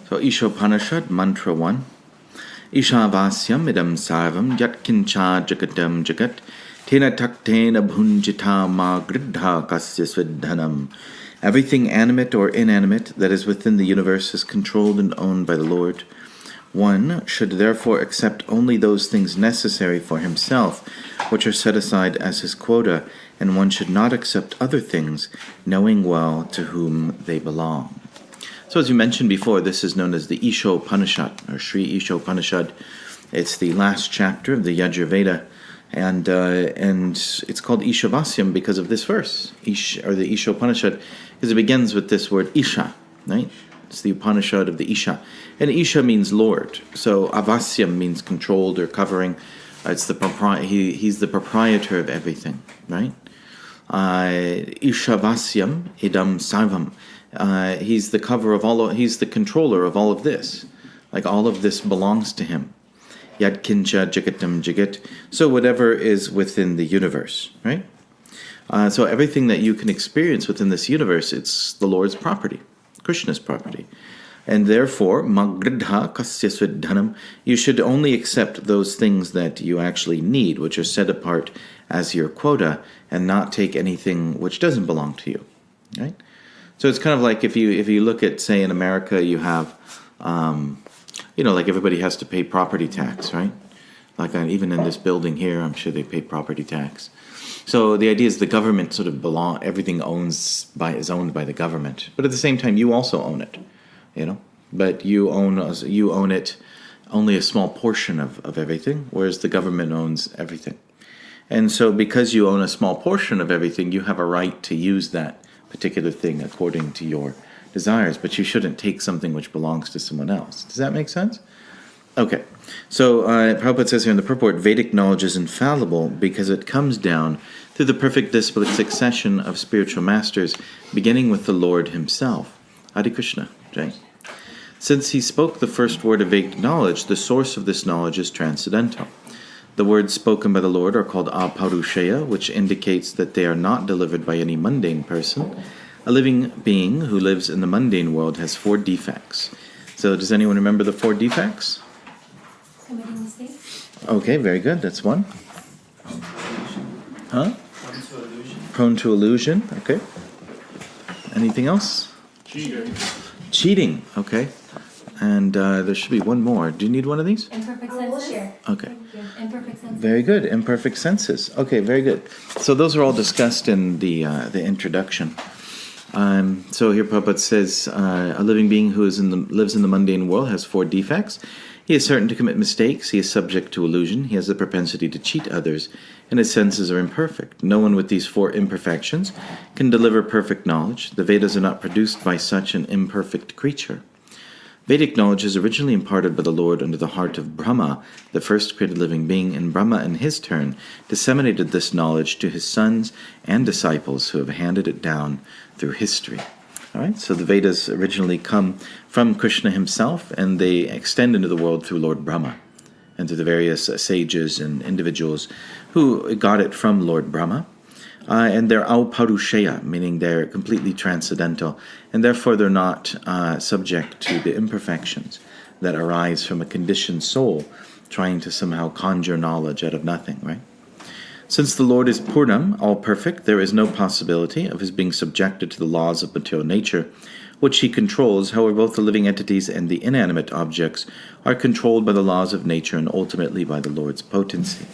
So Isopanisad, Mantra 1. Ishavasyam idam sarvam yatkincha jagatam jagat tena taktena bhunjita ma gridha kasya svidhanam. Everything animate or inanimate that is within the universe is controlled and owned by the Lord. One should therefore accept only those things necessary for himself, which are set aside as his quota, and one should not accept other things, knowing well to whom they belong. So as you mentioned before, this is known as the Isopanisad, or Sri Isopanisad. It's the last chapter of the Yajurveda, and it's called Ishavasyam because of this verse, or the Isopanisad, because it begins with this word Isha, right? It's the Upanishad of the Isha. And Isha means Lord. So Avasyam means controlled or covering. It's the he's the proprietor of everything, right? Ishavasyam idam sarvam. He's the cover of he's the controller of all of this. Like all of this belongs to him. Yad kincha jagatam jagat. So whatever is within the universe, right? So everything that you can experience within this universe, it's the Lord's property, Krishna's property. And therefore, magridha kasya svidhanam, you should only accept those things that you actually need, which are set apart as your quota, and not take anything which doesn't belong to you, right? So it's kind of like if you look at, say, in America, you have, like everybody has to pay property tax, right? Like even in this building here, I'm sure they pay property tax. So the idea is the government sort of everything is owned by the government, but at the same time, you also own it, But you own it only a small portion of everything, whereas the government owns everything. And so because you own a small portion of everything, you have a right to use that particular thing according to your desires, but you shouldn't take something which belongs to someone else. Does that make sense? Okay. So Prabhupada says here in the purport, Vedic knowledge is infallible because it comes down through the perfect disciplic succession of spiritual masters, beginning with the Lord himself. Hare Krishna. Jai. Since he spoke the first word of Vedic knowledge, the source of this knowledge is transcendental. The words spoken by the Lord are called aparushaya, which indicates that they are not delivered by any mundane person. A living being who lives in the mundane world has 4 defects. So does anyone remember the 4 defects? Committing mistakes. Okay, very good. That's one. Huh? Prone to illusion. Prone to illusion. Okay. Anything else? Cheating. Okay. And there should be one more. Do you need one of these? Imperfect senses. We'll share. Okay. Imperfect senses. Very good. Imperfect senses. Okay, very good. So those are all discussed in the introduction. So here Prabhupada says, a living being who lives in the mundane world has 4 defects. He is certain to commit mistakes. He is subject to illusion. He has the propensity to cheat others, and his senses are imperfect. No one with these 4 imperfections can deliver perfect knowledge. The Vedas are not produced by such an imperfect creature. Vedic knowledge is originally imparted by the Lord under the heart of Brahma, the first created living being, and Brahma, in his turn, disseminated this knowledge to his sons and disciples who have handed it down through history. All right, so the Vedas originally come from Krishna himself, and they extend into the world through Lord Brahma and through the various sages and individuals who got it from Lord Brahma. And they're auparushaya, meaning they're completely transcendental, and therefore they're not subject to the imperfections that arise from a conditioned soul trying to somehow conjure knowledge out of nothing, right? Since the Lord is Purnam, all perfect, there is no possibility of his being subjected to the laws of material nature, which he controls. However, both the living entities and the inanimate objects are controlled by the laws of nature and ultimately by the Lord's potency.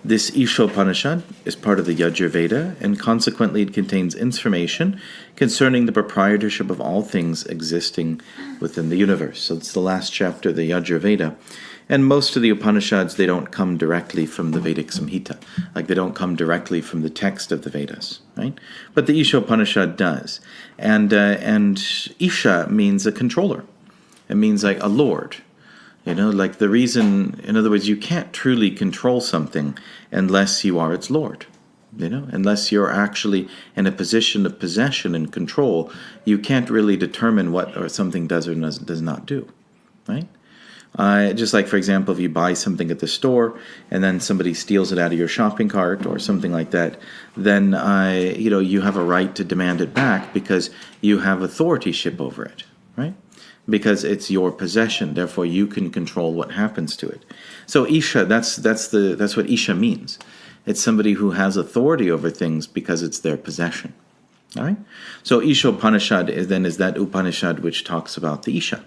This Isopanisad is part of the Yajurveda, and consequently it contains information concerning the proprietorship of all things existing within the universe. So it's the last chapter of the Yajurveda. And most of the Upanishads, they don't come directly from the Vedic Samhita. Like they don't come directly from the text of the Vedas, right? But the Isopanishad does. And Isha means a controller. It means like a lord. Like the reason, in other words, you can't truly control something unless you are its lord. Unless you're actually in a position of possession and control, you can't really determine what or something does or does not do, right? Just like, for example, if you buy something at the store and then somebody steals it out of your shopping cart or something like that, then you have a right to demand it back because you have authorship over it, right? because it's your possession. Therefore, you can control what happens to it. So Isha, that's what Isha means. It's somebody who has authority over things because it's their possession. All right. So Isopanisad is that Upanishad which talks about the Isha,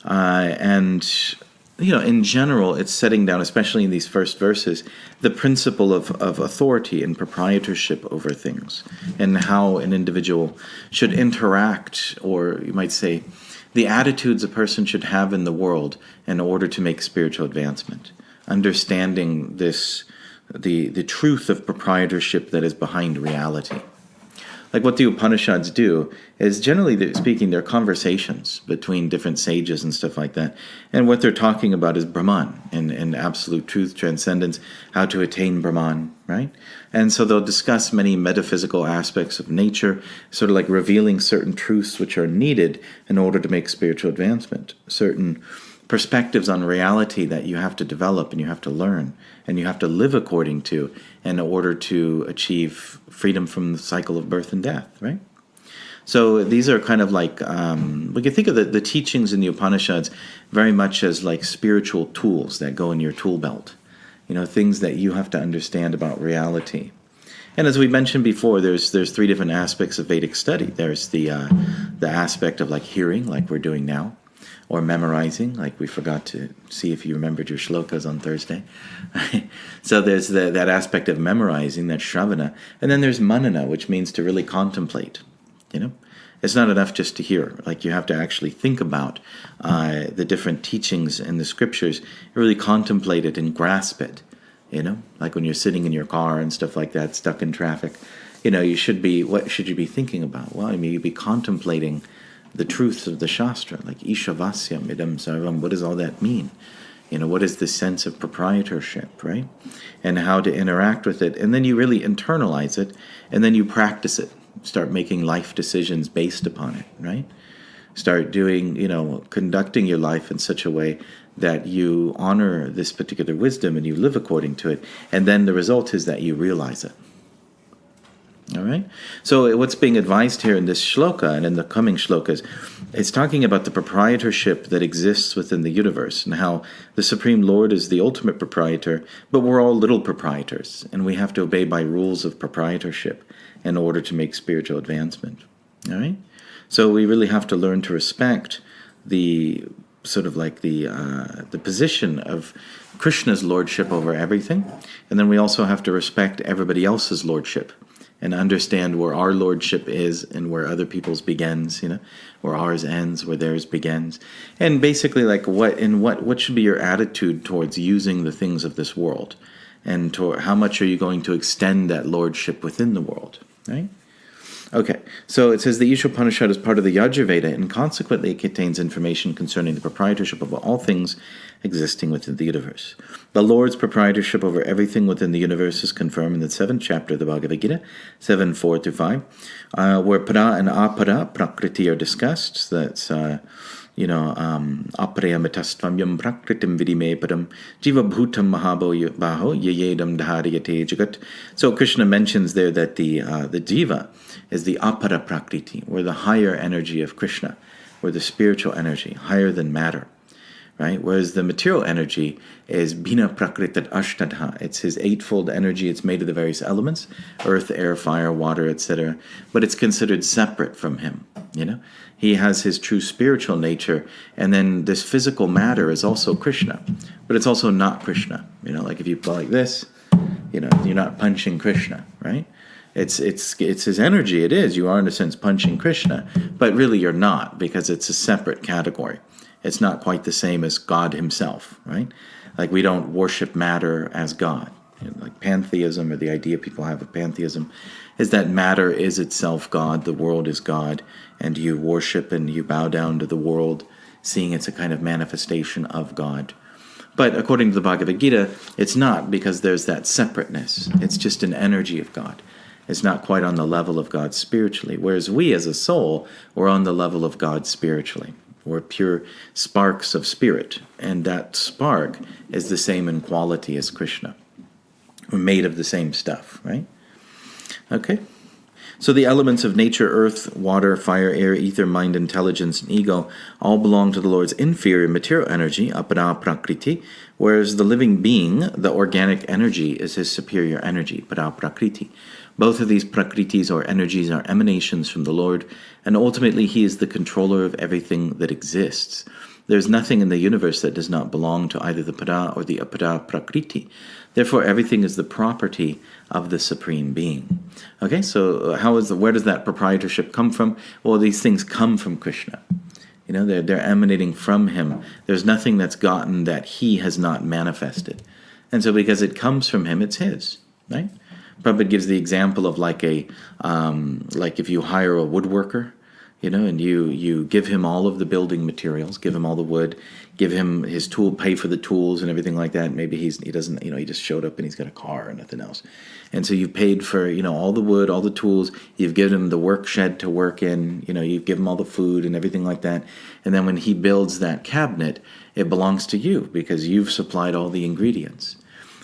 and in general, it's setting down, especially in these first verses, the principle of authority and proprietorship over things, and how an individual should interact, or you might say, the attitudes a person should have in the world in order to make spiritual advancement. Understanding the truth of proprietorship that is behind reality. Like what the Upanishads do is, generally speaking, they're conversations between different sages and stuff like that. And what they're talking about is Brahman and absolute truth, transcendence, how to attain Brahman, right? And so they'll discuss many metaphysical aspects of nature, sort of like revealing certain truths which are needed in order to make spiritual advancement, certain perspectives on reality that you have to develop and you have to learn and you have to live according to in order to achieve freedom from the cycle of birth and death, right? So these are kind of like, we can think of the teachings in the Upanishads very much as like spiritual tools that go in your tool belt, things that you have to understand about reality. And as we mentioned before, there's three different aspects of Vedic study. There's the aspect of like hearing, like we're doing now, or memorizing, like we forgot to see if you remembered your shlokas on Thursday. So there's that aspect of memorizing, that shravana. And then there's manana, which means to really contemplate. It's not enough just to hear. Like you have to actually think about the different teachings in the scriptures, really contemplate it and grasp it. Like when you're sitting in your car and stuff like that, stuck in traffic, what should you be thinking about? Well, you'd be contemplating the truths of the Shastra, like Ishavasyam idam sarvam. What does all that mean? What is the sense of proprietorship, right? And how to interact with it. And then you really internalize it, and then you practice it. Start making life decisions based upon it, right? Start doing, conducting your life in such a way that you honor this particular wisdom and you live according to it. And then the result is that you realize it. All right. So what's being advised here in this shloka and in the coming shlokas, it's talking about the proprietorship that exists within the universe and how the Supreme Lord is the ultimate proprietor, but we're all little proprietors, and we have to obey by rules of proprietorship in order to make spiritual advancement. All right. So we really have to learn to respect the sort of like the position of Krishna's lordship over everything, and then we also have to respect everybody else's lordship. And understand where our lordship is and where other people's begins, where ours ends, where theirs begins. And basically like what should be your attitude towards using the things of this world, and how much are you going to extend that lordship within the world, right? Okay, so it says the Isopanisad is part of the Yajurveda, and consequently it contains information concerning the proprietorship of all things existing within the universe. The Lord's proprietorship over everything within the universe is confirmed in the 7th chapter of the Bhagavad Gita, 7:4-5, where para and apara prakriti are discussed. So that's aparayamitastvamyam prakritim vidime padam jiva bhutam mahabaho yayedam dhariyate jagat. So Krishna mentions there that the jiva is the apara prakriti, or the higher energy of Krishna, or the spiritual energy, higher than matter, right? Whereas the material energy is bina prakritat ashtadha. It's his eightfold energy. It's made of the various elements, earth, air, fire, water, etc. But it's considered separate from him, He has his true spiritual nature, and then this physical matter is also Krishna, but it's also not Krishna. Like if you go like this, you're not punching Krishna, right? It's his energy. It is. You are in a sense punching Krishna, but really you're not, because it's a separate category. It's not quite the same as God himself, right? Like we don't worship matter as God. Like pantheism, or the idea people have of pantheism, is that matter is itself God, the world is God, and you worship and you bow down to the world, seeing it's a kind of manifestation of God. But according to the Bhagavad Gita, it's not, because there's that separateness. It's just an energy of God. It's not quite on the level of God spiritually, whereas we as a soul, we're on the level of God spiritually. We're pure sparks of spirit, and that spark is the same in quality as Krishna. We're made of the same stuff, right? Okay. So the elements of nature, earth, water, fire, air, ether, mind, intelligence, and ego all belong to the Lord's inferior material energy, apara prakriti, whereas the living being, the organic energy, is his superior energy, para prakriti. Both of these prakritis or energies are emanations from the Lord, and ultimately he is the controller of everything that exists. There's nothing in the universe that does not belong to either the para or the apara prakriti. Therefore, everything is the property of the Supreme Being. Okay, so where does that proprietorship come from? Well, these things come from Krishna. They're emanating from him. There's nothing that's gotten that he has not manifested. And so because it comes from him, it's his, right? Prabhupada gives the example of like if you hire a woodworker, and you give him all of the building materials, give him all the wood, give him his tool, pay for the tools and everything like that. Maybe he doesn't, he just showed up and he's got a car and nothing else. And so you've paid for, all the wood, all the tools, you've given him the work shed to work in, you've given him all the food and everything like that. And then when he builds that cabinet, it belongs to you because you've supplied all the ingredients.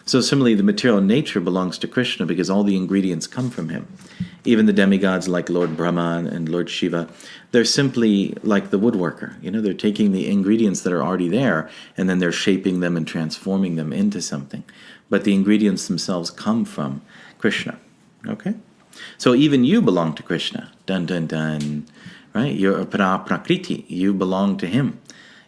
So similarly, the material nature belongs to Krishna because all the ingredients come from him. Even the demigods like Lord Brahma and Lord Shiva, they're simply like the woodworker. They're taking the ingredients that are already there and then they're shaping them and transforming them into something. But the ingredients themselves come from Krishna. Okay? So even you belong to Krishna. Dun, dun, dun. Right? You're a para prakriti. You belong to him.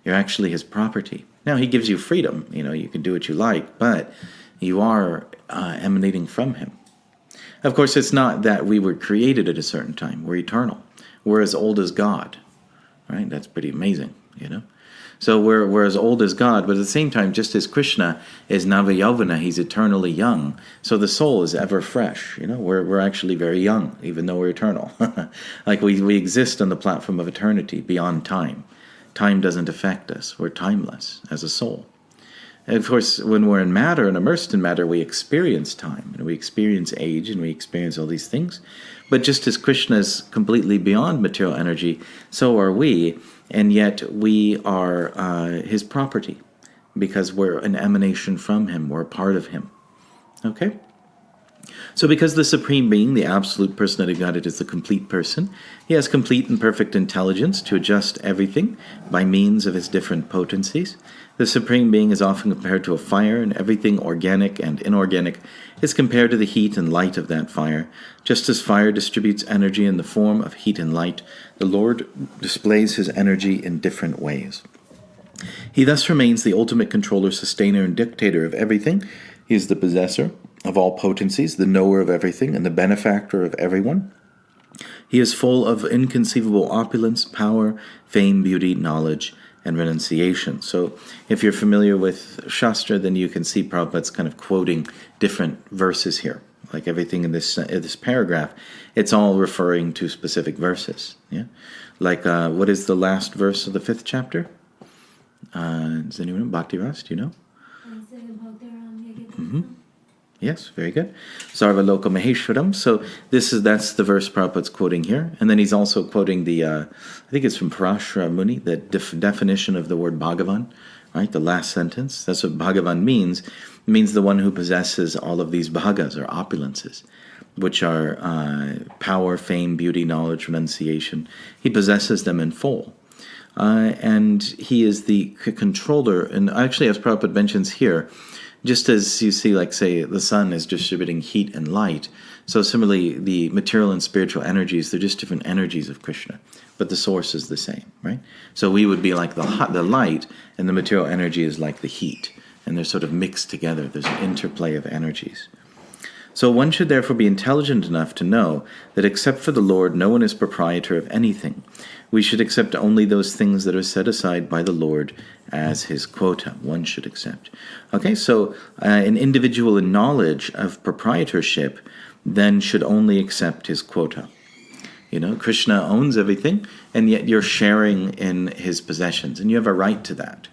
You're actually his property. Now, he gives you freedom. You can do what you like, but you are emanating from him. Of course, it's not that we were created at a certain time. We're eternal. We're as old as God. Right? That's pretty amazing, So we're as old as God, but at the same time, just as Krishna is Navayavana, he's eternally young. So the soul is ever fresh. We're actually very young, even though we're eternal. Like we exist on the platform of eternity, beyond time. Time doesn't affect us. We're timeless as a soul. And of course, when we're in matter and immersed in matter, we experience time, and we experience age, and we experience all these things. But just as Krishna is completely beyond material energy, so are we, and yet we are his property, because we're an emanation from him, we're a part of him. Okay? So because the Supreme Being, the absolute personality of Godhead, is the complete person, he has complete and perfect intelligence to adjust everything by means of his different potencies. The Supreme Being is often compared to a fire, and everything organic and inorganic is compared to the heat and light of that fire. Just as fire distributes energy in the form of heat and light, the Lord displays his energy in different ways. He thus remains the ultimate controller, sustainer, and dictator of everything. He is the possessor of all potencies, the knower of everything, and the benefactor of everyone. He is full of inconceivable opulence, power, fame, beauty, knowledge, and renunciation. So if you're familiar with Shastra, then you can see Prabhupada's kind of quoting different verses here. Like everything in this paragraph, it's all referring to specific verses. Yeah, like what is the last verse of the 5th chapter? Does anyone know? Bhakti Ras, do you know? Mm-hmm. Yes, very good. Sarva Loka Maheshwaram. So that's the verse Prabhupada's quoting here. And then he's also quoting the, I think it's from Parashara Muni, the definition of the word Bhagavan, right? The last sentence. That's what Bhagavan means. It means the one who possesses all of these bhagas, or opulences, which are power, fame, beauty, knowledge, renunciation. He possesses them in full. And he is the controller. And actually, as Prabhupada mentions here, just as you see, like, say, the sun is distributing heat and light, so similarly, the material and spiritual energies, they're just different energies of Krishna, but the source is the same, right? So we would be like the light, and the material energy is like the heat, and they're sort of mixed together. There's an interplay of energies. So one should therefore be intelligent enough to know that except for the Lord, no one is proprietor of anything. We should accept only those things that are set aside by the Lord as his quota. One should accept. Okay, so an individual in knowledge of proprietorship then should only accept his quota. Krishna owns everything, and yet you're sharing in his possessions, and you have a right to that.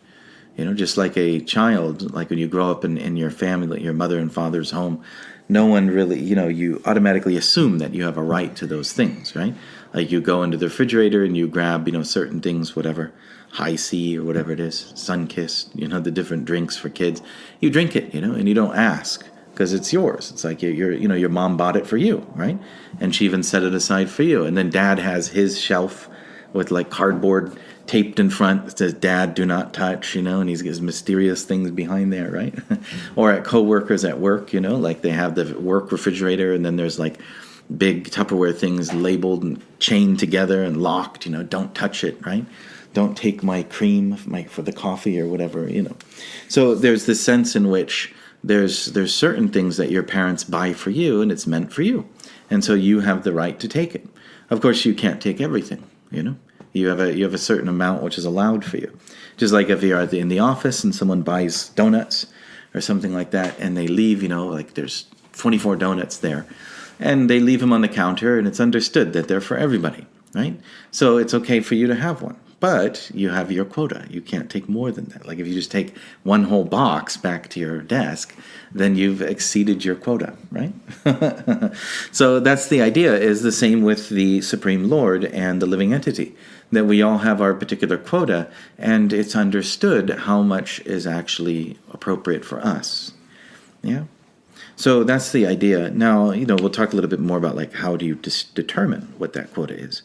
Just like a child, like when you grow up in your family, your mother and father's home, no one really, you automatically assume that you have a right to those things, right? Like you go into the refrigerator and you grab, certain things, whatever, high C or whatever it is, Sun-Kissed, the different drinks for kids. You drink it, and you don't ask because it's yours. It's like your mom bought it for you, right? And she even set it aside for you. And then dad has his shelf with like cardboard taped in front that says "Dad, do not touch," and he's got mysterious things behind there, right? Or at coworkers at work, like they have the work refrigerator, and then there's like big Tupperware things labeled and chained together and locked. Don't touch it, right? Don't take my cream for the coffee or whatever, So there's this sense in which there's certain things that your parents buy for you, and it's meant for you, and so you have the right to take it. Of course, you can't take everything, You have a certain amount which is allowed for you. Just like if you're in the office and someone buys donuts or something like that, and they leave, like there's 24 donuts there, and they leave them on the counter, and it's understood that they're for everybody, right? So it's okay for you to have one. But you have your quota. You can't take more than that. Like if you just take one whole box back to your desk, then you've exceeded your quota, right? So that's the idea, is the same with the Supreme Lord and the living entity, that we all have our particular quota, and it's understood how much is actually appropriate for us. Yeah? So that's the idea. Now, we'll talk a little bit more about like how do you determine what that quota is.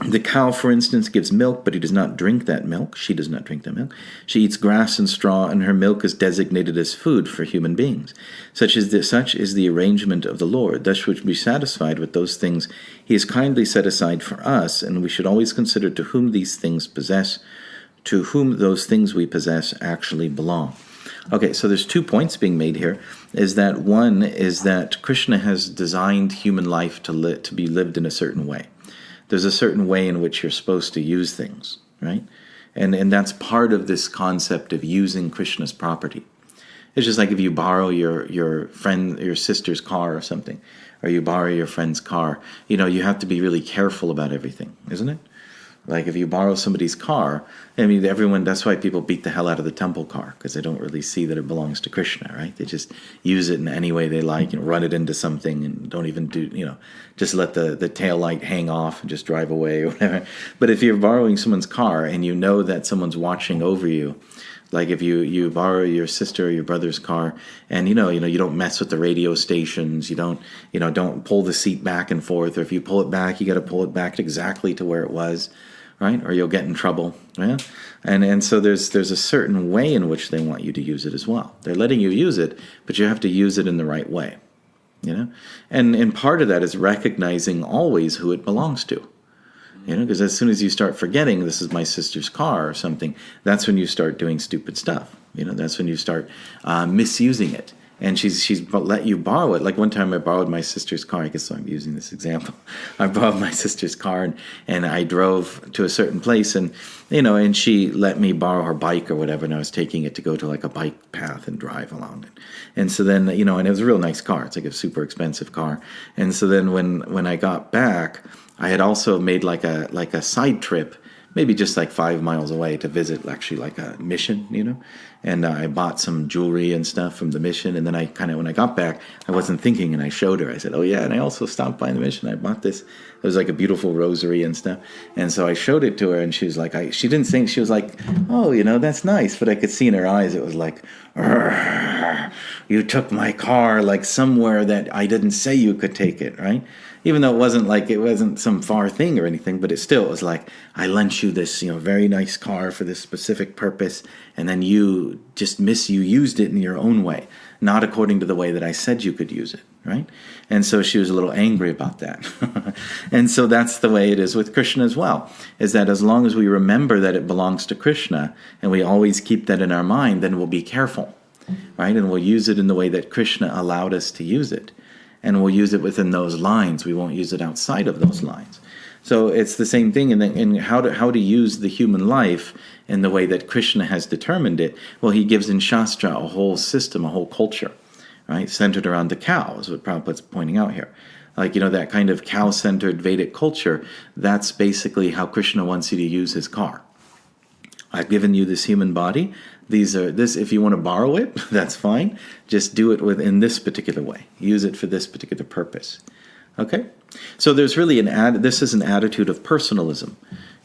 The cow, for instance, gives milk, but he does not drink that milk. She does not drink that milk. She eats grass and straw, and her milk is designated as food for human beings. Such is the arrangement of the Lord. Thus we should be satisfied with those things he has kindly set aside for us, and we should always consider to whom those things we possess actually belong. Okay, so there's 2 points being made here. Is that one is that Krishna has designed human life to be lived in a certain way. There's a certain way in which you're supposed to use things, right? And that's part of this concept of using Krishna's property. It's just like if you borrow your sister's car or something, or you borrow your friend's car, you have to be really careful about everything, isn't it? Like if you borrow somebody's car, that's why people beat the hell out of the temple car, because they don't really see that it belongs to Krishna, right? They just use it in any way they like, run it into something and don't even just let the tail light hang off and just drive away or whatever. But if you're borrowing someone's car and you know that someone's watching over you, like if you borrow your sister or your brother's car, and you don't mess with the radio stations, you don't pull the seat back and forth, or if you pull it back, you got to pull it back exactly to where it was, right? Or you'll get in trouble, yeah. And so there's a certain way in which they want you to use it as well. They're letting you use it, but you have to use it in the right way, And part of that is recognizing always who it belongs to. Because as soon as you start forgetting this is my sister's car or something, that's when you start doing stupid stuff. That's when you start misusing it. And she's let you borrow it. Like one time I borrowed my sister's car. I guess I'm using this example. I borrowed my sister's car and I drove to a certain place and she let me borrow her bike or whatever. And I was taking it to go to like a bike path and drive along it. And so then, and it was a real nice car. It's like a super expensive car. And so then when I got back, I had also made like a side trip, maybe just like 5 miles away to visit actually like a mission, and I bought some jewelry and stuff from the mission. And then when I got back, I wasn't thinking, and I showed her. I said, oh yeah, and I also stopped by the mission. I bought this. It was like a beautiful rosary and stuff. And so I showed it to her, and she was like, she didn't think, she was like, oh, that's nice. But I could see in her eyes, it was like, you took my car like somewhere that I didn't say you could take it, right? Even though it wasn't some far thing or anything, but it was like, I lent you this, very nice car for this specific purpose, and then you used it in your own way, not according to the way that I said you could use it, right? And so she was a little angry about that. And so that's the way it is with Krishna as well, is that as long as we remember that it belongs to Krishna, and we always keep that in our mind, then we'll be careful, right? And we'll use it in the way that Krishna allowed us to use it. And we'll use it within those lines. We won't use it outside of those lines. So it's the same thing in how to use the human life in the way that Krishna has determined it. Well, he gives in Shastra a whole system, a whole culture, right, centered around the cow, is what Prabhupada's pointing out here. Like, that kind of cow-centered Vedic culture, that's basically how Krishna wants you to use his car. I've given you this human body. If you want to borrow it, that's fine. Just do it in this particular way. Use it for this particular purpose. Okay? So there's really this is an attitude of personalism.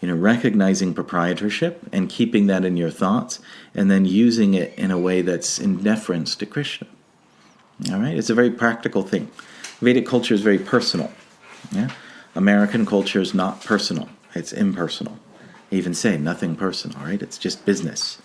Recognizing proprietorship and keeping that in your thoughts, and then using it in a way that's in deference to Krishna. All right, it's a very practical thing. Vedic culture is very personal. Yeah, American culture is not personal; it's impersonal. They even say nothing personal, right? It's just business,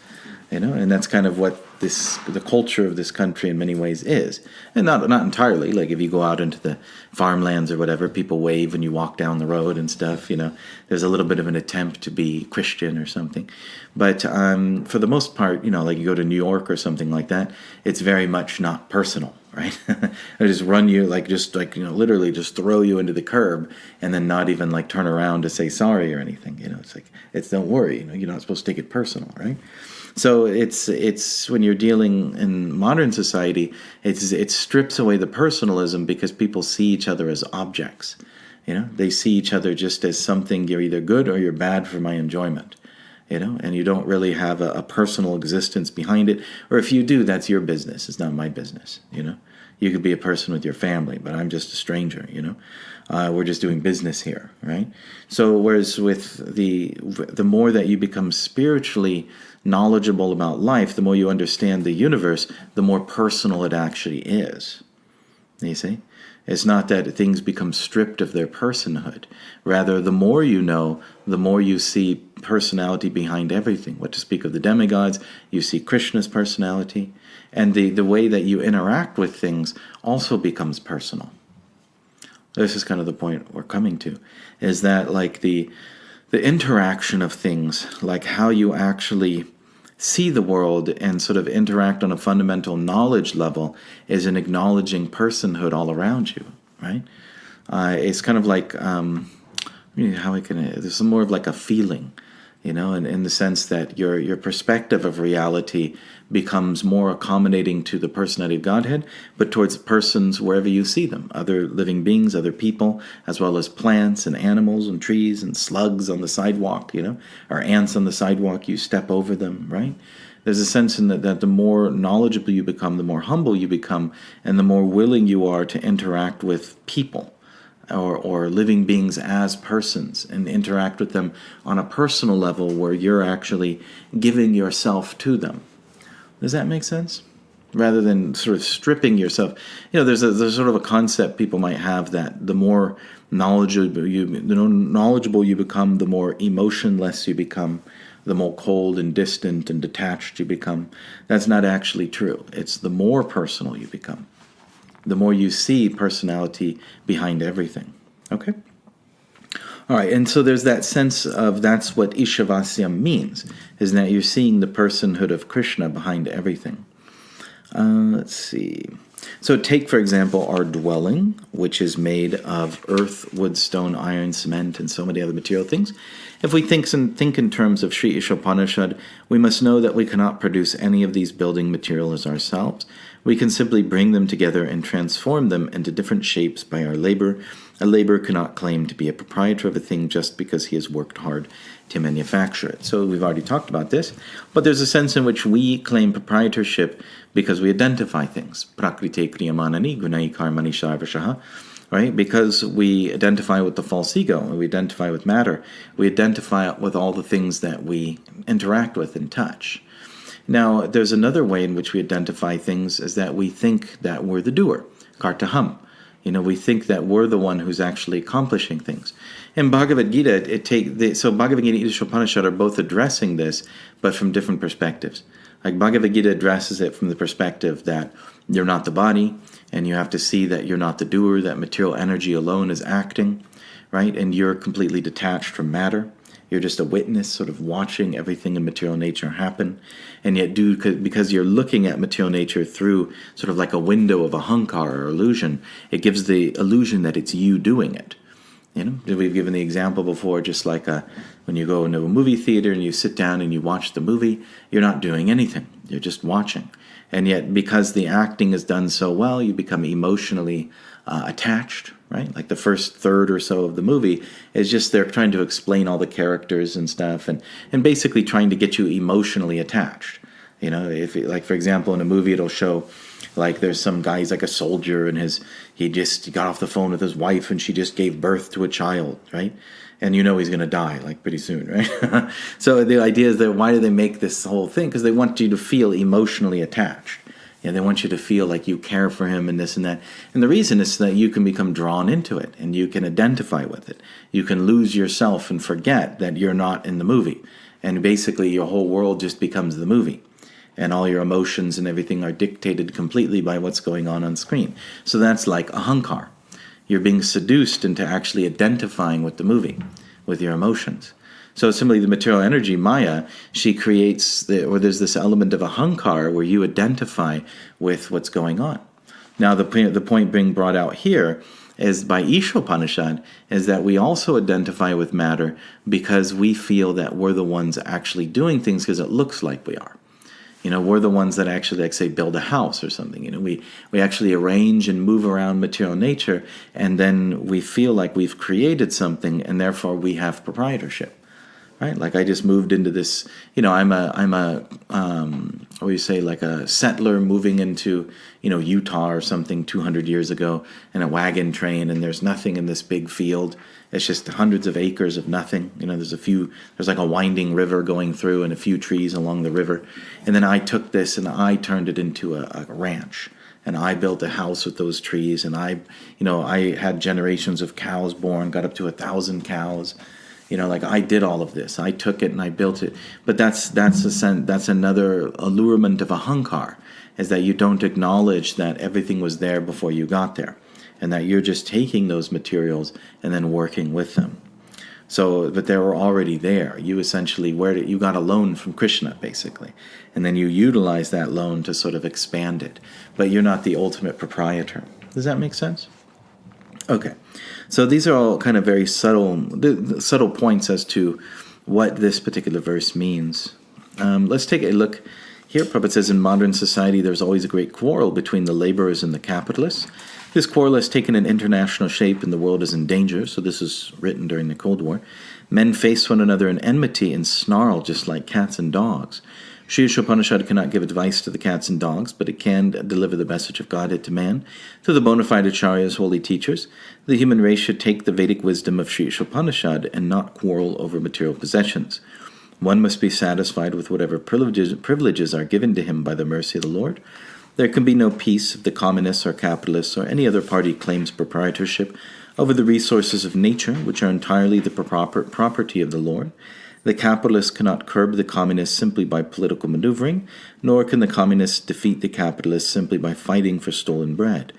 and that's kind of what the culture of this country in many ways is, and not entirely. Like if you go out into the farmlands or whatever, people wave when you walk down the road and stuff. There's a little bit of an attempt to be Christian or something, but for the most part, like you go to New York or something like that, it's very much not personal. Right? They just run you literally just throw you into the curb and then not even like turn around to say sorry or anything. It's don't worry, you're not supposed to take it personal, right? So it's when you're dealing in modern society, it strips away the personalism because people see each other as objects. They see each other just as something you're either good or you're bad for my enjoyment. And you don't really have a personal existence behind it. Or if you do, that's your business. It's not my business, You could be a person with your family, but I'm just a stranger, We're just doing business here, right? So whereas with the more that you become spiritually knowledgeable about life, the more you understand the universe, the more personal it actually is. You see? It's not that things become stripped of their personhood. Rather, the more you know, the more you see personality behind everything. What to speak of the demigods, you see Krishna's personality. And the way that you interact with things also becomes personal. This is kind of the point we're coming to, is that like the interaction of things, like how you actually see the world and sort of interact on a fundamental knowledge level, is an acknowledging personhood all around you, right? It's kind of like there's more of like a feeling, in the sense that your perspective of reality becomes more accommodating to the personality of Godhead, but towards persons wherever you see them, other living beings, other people, as well as plants and animals and trees and slugs on the sidewalk, or ants on the sidewalk, you step over them, right? There's a sense in that the more knowledgeable you become, the more humble you become, and the more willing you are to interact with people or living beings as persons and interact with them on a personal level where you're actually giving yourself to them. Does that make sense? Rather than sort of stripping yourself. There's sort of a concept people might have that the more knowledgeable you become, the more emotionless you become, the more cold and distant and detached you become. That's not actually true. It's the more personal you become, the more you see personality behind everything. Okay? All right, and so there's that sense of that's what Ishavasya means, is that you're seeing the personhood of Krishna behind everything. Let's see. So take, for example, our dwelling, which is made of earth, wood, stone, iron, cement, and so many other material things. If we think in terms of Sri Isopanisad, we must know that we cannot produce any of these building materials ourselves. We can simply bring them together and transform them into different shapes by our labor. A laborer cannot claim to be a proprietor of a thing just because he has worked hard to manufacture it. So we've already talked about this, but there's a sense in which we claim proprietorship because we identify things. Prakrite kriyamanani gunai karmani sarvashaha. Right? Because we identify with the false ego, we identify with matter, we identify with all the things that we interact with and touch. Now, there's another way in which we identify things, is that we think that we're the doer, kartaham. We think that we're the one who's actually accomplishing things. In Bhagavad Gita, so Bhagavad Gita and Isopanisad are both addressing this, but from different perspectives. Like Bhagavad Gita addresses it from the perspective that you're not the body, and you have to see that you're not the doer, that material energy alone is acting, right? And you're completely detached from matter. You're just a witness, sort of watching everything in material nature happen. And yet, because you're looking at material nature through sort of like a window of a ahankara or illusion, it gives the illusion that it's you doing it. We've given the example before, just like when you go into a movie theater and you sit down and you watch the movie, you're not doing anything. You're just watching. And yet, because the acting is done so well, you become emotionally attached, right? Like the first third or so of the movie is just they're trying to explain all the characters and stuff, and basically trying to get you emotionally attached. If like for example in a movie it'll show like there's some guy, he's like a soldier, and he got off the phone with his wife and she just gave birth to a child, right? And he's going to die like pretty soon, right? So the idea is that why do they make this whole thing? Because they want you to feel emotionally attached. They want you to feel like you care for him and this and that. And the reason is that you can become drawn into it and you can identify with it. You can lose yourself and forget that you're not in the movie. And basically your whole world just becomes the movie. And all your emotions and everything are dictated completely by what's going on screen. So that's like ahankar. You're being seduced into actually identifying with the movie, with your emotions. So simply the material energy, Maya, she creates, there's this element of ahankar where you identify with what's going on. Now the point being brought out here is by Isopanisad is that we also identify with matter because we feel that we're the ones actually doing things because it looks like we are. We're the ones that actually, like, say, build a house or something. We actually arrange and move around material nature, and then we feel like we've created something, and therefore we have proprietorship. Right? Like I just moved into this, I'm a what do you say, like a settler moving into, Utah or something 200 years ago in a wagon train, and there's nothing in this big field. It's just hundreds of acres of nothing. There's like a winding river going through and a few trees along the river. And then I took this and I turned it into a ranch. And I built a house with those trees, and I had generations of cows born, got up to 1,000 cows. Like I did all of this. I took it and I built it. But that's another allurement of ahankar, is that you don't acknowledge that everything was there before you got there, and that you're just taking those materials and then working with them. So, but they were already there. You essentially, you got a loan from Krishna, basically, and then you utilize that loan to sort of expand it. But you're not the ultimate proprietor. Does that make sense? Okay, so these are all kind of very subtle points as to what this particular verse means. Let's take a look here. Prabhupada says, in modern society, there's always a great quarrel between the laborers and the capitalists. This quarrel has taken an international shape and the world is in danger. So this is written during the Cold War. Men face one another in enmity and snarl just like cats and dogs. Sri Isopanisad cannot give advice to the cats and dogs, but it can deliver the message of Godhead to man. To the bona fide acharyas, holy teachers, the human race should take the Vedic wisdom of Sri Isopanisad and not quarrel over material possessions. One must be satisfied with whatever privileges are given to him by the mercy of the Lord. There can be no peace if the communists or capitalists or any other party claims proprietorship over the resources of nature, which are entirely the property of the Lord. The capitalists cannot curb the communists simply by political maneuvering, nor can the communists defeat the capitalists simply by fighting for stolen bread.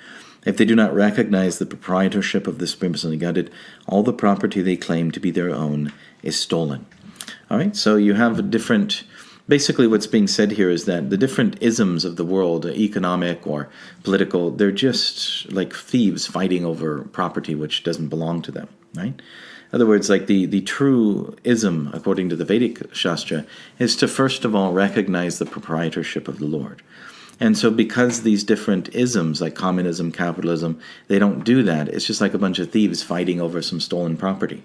If they do not recognize the proprietorship of the Supreme Personality Godhead, all the property they claim to be their own is stolen. All right, so you have basically what's being said here is that the different isms of the world, economic or political, they're just like thieves fighting over property which doesn't belong to them, right? In other words, like the true ism, according to the Vedic Shastra, is to first of all recognize the proprietorship of the Lord. And so because these different isms, like communism, capitalism, they don't do that, it's just like a bunch of thieves fighting over some stolen property.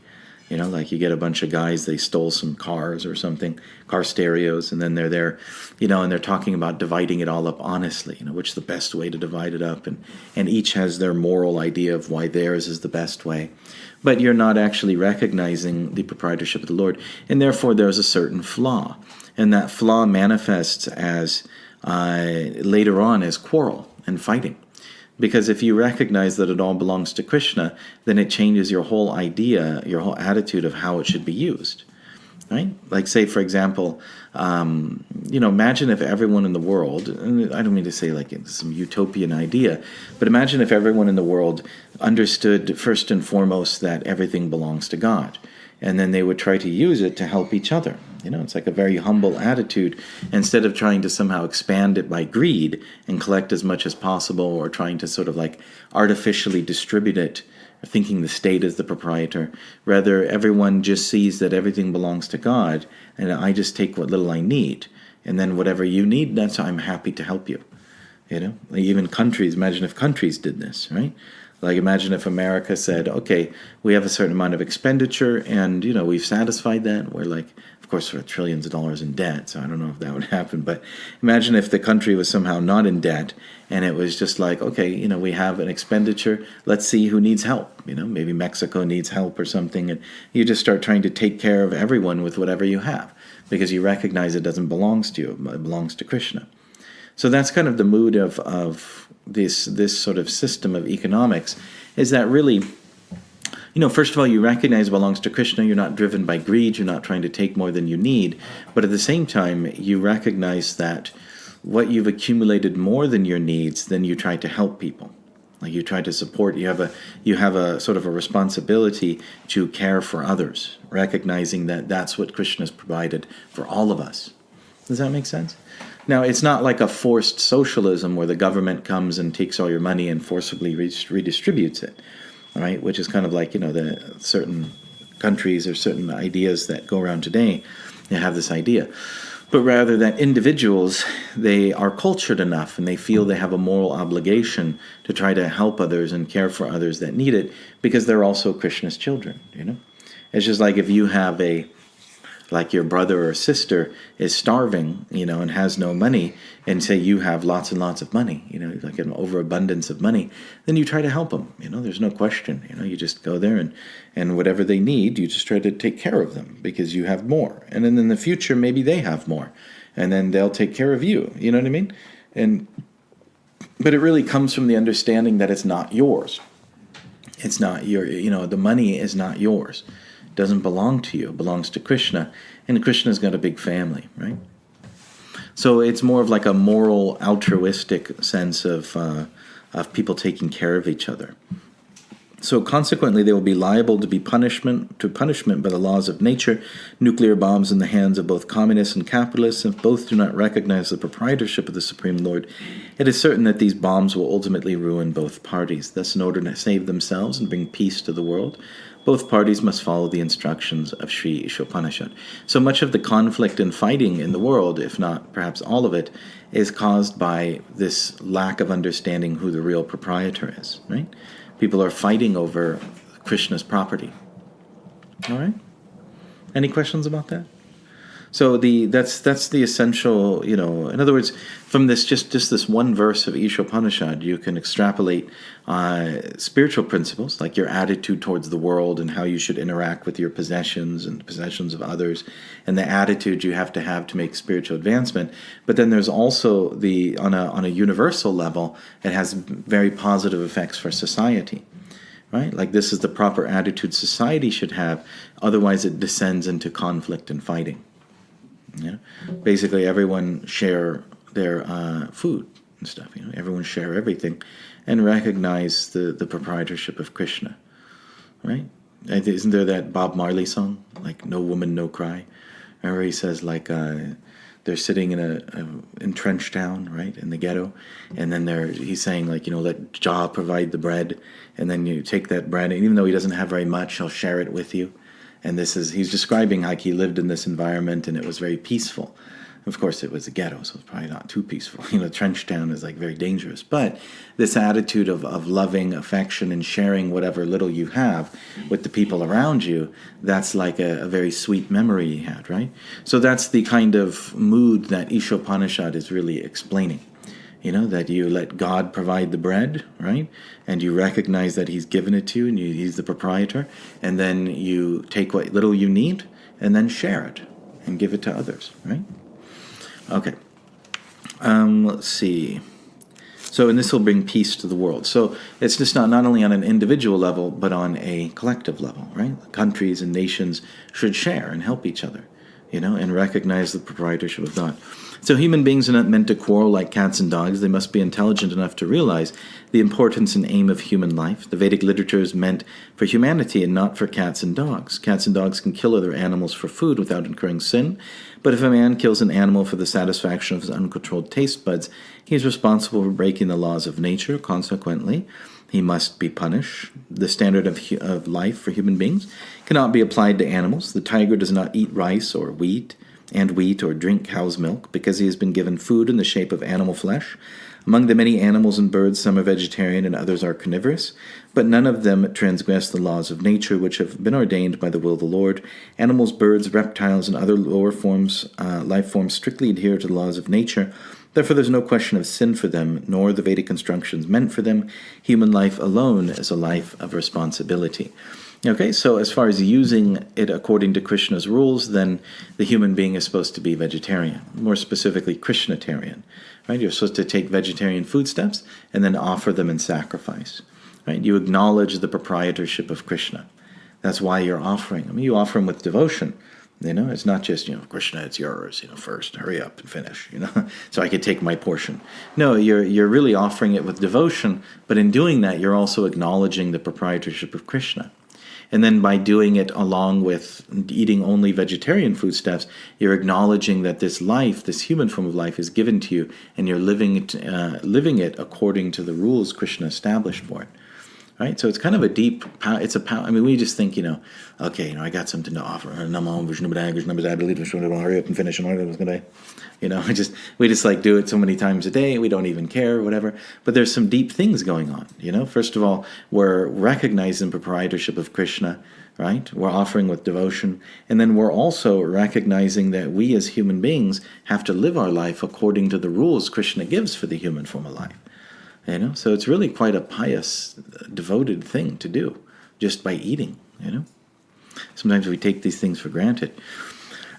Like you get a bunch of guys, they stole some cars or something, car stereos, and then they're there, and they're talking about dividing it all up honestly, which is the best way to divide it up. And each has their moral idea of why theirs is the best way. But you're not actually recognizing the proprietorship of the Lord. And therefore there's a certain flaw. And that flaw manifests as later on as quarrel and fighting. Because if you recognize that it all belongs to Krishna, then it changes your whole idea, your whole attitude of how it should be used. Right? Like, say, for example, imagine if everyone in the world, and I don't mean to say like it's some utopian idea, but imagine if everyone in the world understood first and foremost that everything belongs to God. And then they would try to use it to help each other. It's like a very humble attitude. Instead of trying to somehow expand it by greed and collect as much as possible, or trying to sort of like artificially distribute it, thinking the state is the proprietor. Rather, everyone just sees that everything belongs to God, and I just take what little I need. And then whatever you need, I'm happy to help you. Like even countries, imagine if countries did this, right? Like imagine if America said, okay, we have a certain amount of expenditure and, we've satisfied that. We're like, of course, we're trillions of dollars in debt, so I don't know if that would happen. But imagine if the country was somehow not in debt and it was just like, okay, we have an expenditure. Let's see who needs help. Maybe Mexico needs help or something. And you just start trying to take care of everyone with whatever you have because you recognize it doesn't belong to you. It belongs to Krishna. So that's kind of the mood of this sort of system of economics, is that really, first of all, you recognize it belongs to Krishna. You're not driven by greed. You're not trying to take more than you need. But at the same time, you recognize that what you've accumulated more than your needs, then you try to help people. Like you try to support. You have a sort of a responsibility to care for others, recognizing that that's what Krishna's provided for all of us. Does that make sense? Now, it's not like a forced socialism where the government comes and takes all your money and forcibly redistributes it. All right, which is kind of like, the certain countries or certain ideas that go around today, they have this idea. But rather that individuals, they are cultured enough and they feel they have a moral obligation to try to help others and care for others that need it, because they're also Krishna's children, It's just like if you have like your brother or sister is starving, and has no money, and say you have lots and lots of money, like an overabundance of money, then you try to help them, there's no question, you just go there and whatever they need, you just try to take care of them because you have more. And then in the future, maybe they have more, and then they'll take care of you, you know what I mean? But it really comes from the understanding that it's not yours. It's not your, the money is not yours. Doesn't belong to you. It belongs to Krishna, and Krishna's got a big family, right? So it's more of like a moral, altruistic sense of people taking care of each other. So consequently, they will be liable to punishment by the laws of nature, nuclear bombs in the hands of both communists and capitalists. If both do not recognize the proprietorship of the Supreme Lord, it is certain that these bombs will ultimately ruin both parties. Thus, in order to save themselves and bring peace to the world, both parties must follow the instructions of Sri Isopanisad. So much of the conflict and fighting in the world, if not perhaps all of it, is caused by this lack of understanding who the real proprietor is, right? People are fighting over Krishna's property. All right? Any questions about that? So that's the essential, in other words, from this just this one verse of Isopanisad, you can extrapolate spiritual principles, like your attitude towards the world and how you should interact with your possessions and the possessions of others, and the attitude you have to make spiritual advancement. But then there's also on a universal level, it has very positive effects for society. Right? Like this is the proper attitude society should have, otherwise it descends into conflict and fighting. Basically, everyone share their food and stuff. Everyone share everything, and recognize the proprietorship of Krishna. Right? Isn't there that Bob Marley song, like "No Woman, No Cry"? Remember he says like they're sitting in a entrenched town, right, in the ghetto, and then he's saying like let Jah provide the bread, and then you take that bread, and even though he doesn't have very much, he'll share it with you. And he's describing like he lived in this environment and it was very peaceful. Of course, it was a ghetto, so it's probably not too peaceful. Trench town is like very dangerous. But this attitude of loving affection and sharing whatever little you have with the people around you, that's like a very sweet memory he had, right? So that's the kind of mood that Isopanisad is really explaining. That you let God provide the bread, right? And you recognize that he's given it to you and he's the proprietor. And then you take what little you need and then share it and give it to others, right? Okay. Let's see. So, and this will bring peace to the world. So it's just not only on an individual level, but on a collective level, right? Countries and nations should share and help each other, and recognize the proprietorship of God. So human beings are not meant to quarrel like cats and dogs. They must be intelligent enough to realize the importance and aim of human life. The Vedic literature is meant for humanity and not for cats and dogs. Cats and dogs can kill other animals for food without incurring sin, but if a man kills an animal for the satisfaction of his uncontrolled taste buds, he is responsible for breaking the laws of nature. Consequently, he must be punished. The standard of life for human beings cannot be applied to animals. The tiger does not eat rice or wheat or drink cow's milk, because he has been given food in the shape of animal flesh. Among the many animals and birds, some are vegetarian and others are carnivorous, but none of them transgress the laws of nature, which have been ordained by the will of the Lord. Animals, birds, reptiles, and other lower life forms strictly adhere to the laws of nature. Therefore, there's no question of sin for them, nor the Vedic instructions meant for them. Human life alone is a life of responsibility. Okay, so as far as using it according to Krishna's rules, then the human being is supposed to be vegetarian, more specifically Krishnatarian. Right? You're supposed to take vegetarian foodstuffs and then offer them in sacrifice. Right? You acknowledge the proprietorship of Krishna. That's why you're offering them. You offer them with devotion. It's not just, Krishna, it's yours, first, hurry up and finish, so I could take my portion. No, you're really offering it with devotion, but in doing that, you're also acknowledging the proprietorship of Krishna. And then by doing it along with eating only vegetarian foodstuffs, you're acknowledging that this life, this human form of life, is given to you, and you're living it according to the rules Krishna established for it. Right? So it's kind of a deep, we just think, okay, I got something to offer. Hurry up and finish. We just like do it so many times a day, we don't even care, whatever. But there's some deep things going on, First of all, we're recognizing proprietorship of Krishna, right? We're offering with devotion. And then we're also recognizing that we as human beings have to live our life according to the rules Krishna gives for the human form of life. So it's really quite a pious, devoted thing to do, just by eating, Sometimes we take these things for granted.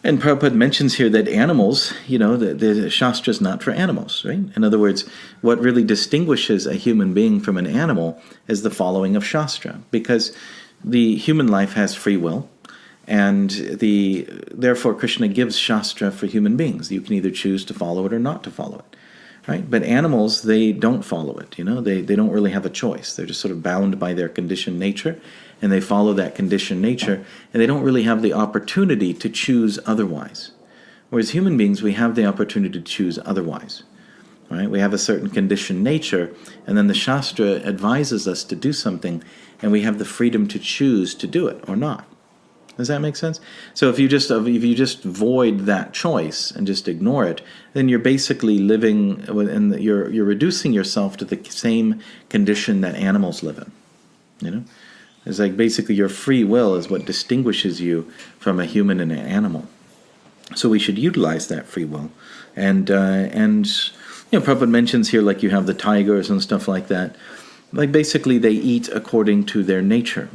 And Prabhupada mentions here that animals, the Shastra is not for animals, right? In other words, what really distinguishes a human being from an animal is the following of Shastra, because the human life has free will, and therefore Krishna gives Shastra for human beings. You can either choose to follow it or not to follow it. Right? But animals, they don't follow it, They don't really have a choice. They're just sort of bound by their conditioned nature, and they follow that conditioned nature, and they don't really have the opportunity to choose otherwise. Whereas human beings, we have the opportunity to choose otherwise. Right? We have a certain conditioned nature, and then the Shastra advises us to do something, and we have the freedom to choose to do it or not. Does that make sense? So if you just void that choice and just ignore it, then you're basically living, and you're reducing yourself to the same condition that animals live in. It's like basically your free will is what distinguishes you from a human and an animal. So we should utilize that free will, and Prabhupada mentions here, like, you have the tigers and stuff like that. Like, basically they eat according to their nature,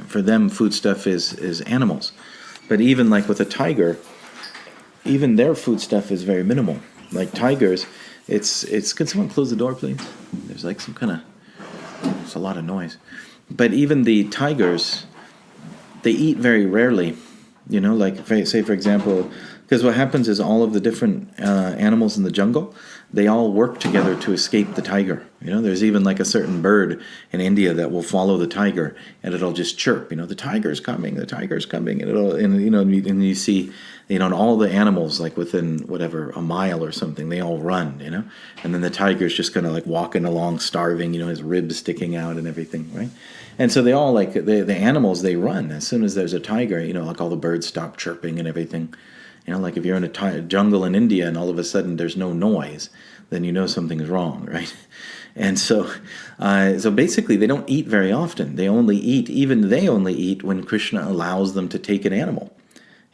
for them foodstuff is animals. But even like with a tiger, even their foodstuff is very minimal. Like tigers, it's can someone close the door, please? There's like it's a lot of noise. But even the tigers, they eat very rarely, like say for example, because what happens is all of the different animals in the jungle, they all work together to escape the tiger. There's even like a certain bird in India that will follow the tiger, and it'll just chirp, the tiger's coming, and you see, all the animals, like within whatever, a mile or something, they all run, and then the tiger's just kind of like walking along starving, his ribs sticking out and everything, right? And so they all, like, the animals, they run as soon as there's a tiger, like all the birds stop chirping and everything. Like if you're in a jungle in India and all of a sudden there's no noise, then something's wrong, right? And so basically they don't eat very often. They only eat when Krishna allows them to take an animal.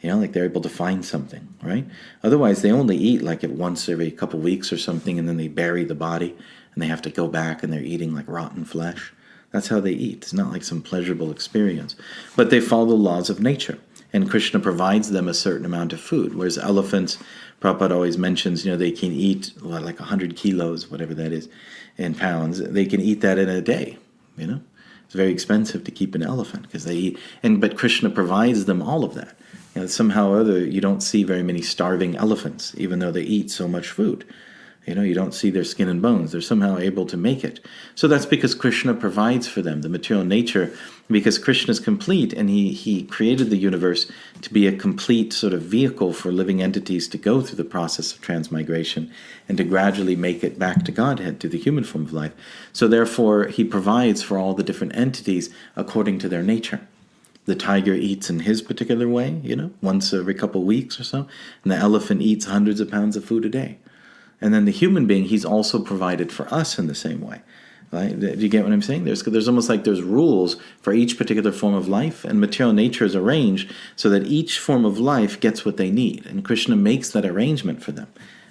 Like they're able to find something, right? Otherwise they only eat like once every couple weeks or something, and then they bury the body and they have to go back and they're eating like rotten flesh. That's how they eat. It's not like some pleasurable experience. But they follow the laws of nature. And Krishna provides them a certain amount of food. Whereas elephants, Prabhupada always mentions, they can eat like 100 kilos, whatever that is, in pounds. They can eat that in a day, It's very expensive to keep an elephant because they eat. But Krishna provides them all of that. Somehow or other, you don't see very many starving elephants, even though they eat so much food. You don't see their skin and bones. They're somehow able to make it. So that's because Krishna provides for them the material nature, because Krishna is complete, and he created the universe to be a complete sort of vehicle for living entities to go through the process of transmigration and to gradually make it back to Godhead, to the human form of life. So therefore, he provides for all the different entities according to their nature. The tiger eats in his particular way, once every couple weeks or so, and the elephant eats hundreds of pounds of food a day. And then the human being, he's also provided for us in the same way. Right? Do you get what I'm saying? There's almost like there's rules for each particular form of life, and material nature is arranged so that each form of life gets what they need. And Krishna makes that arrangement for them.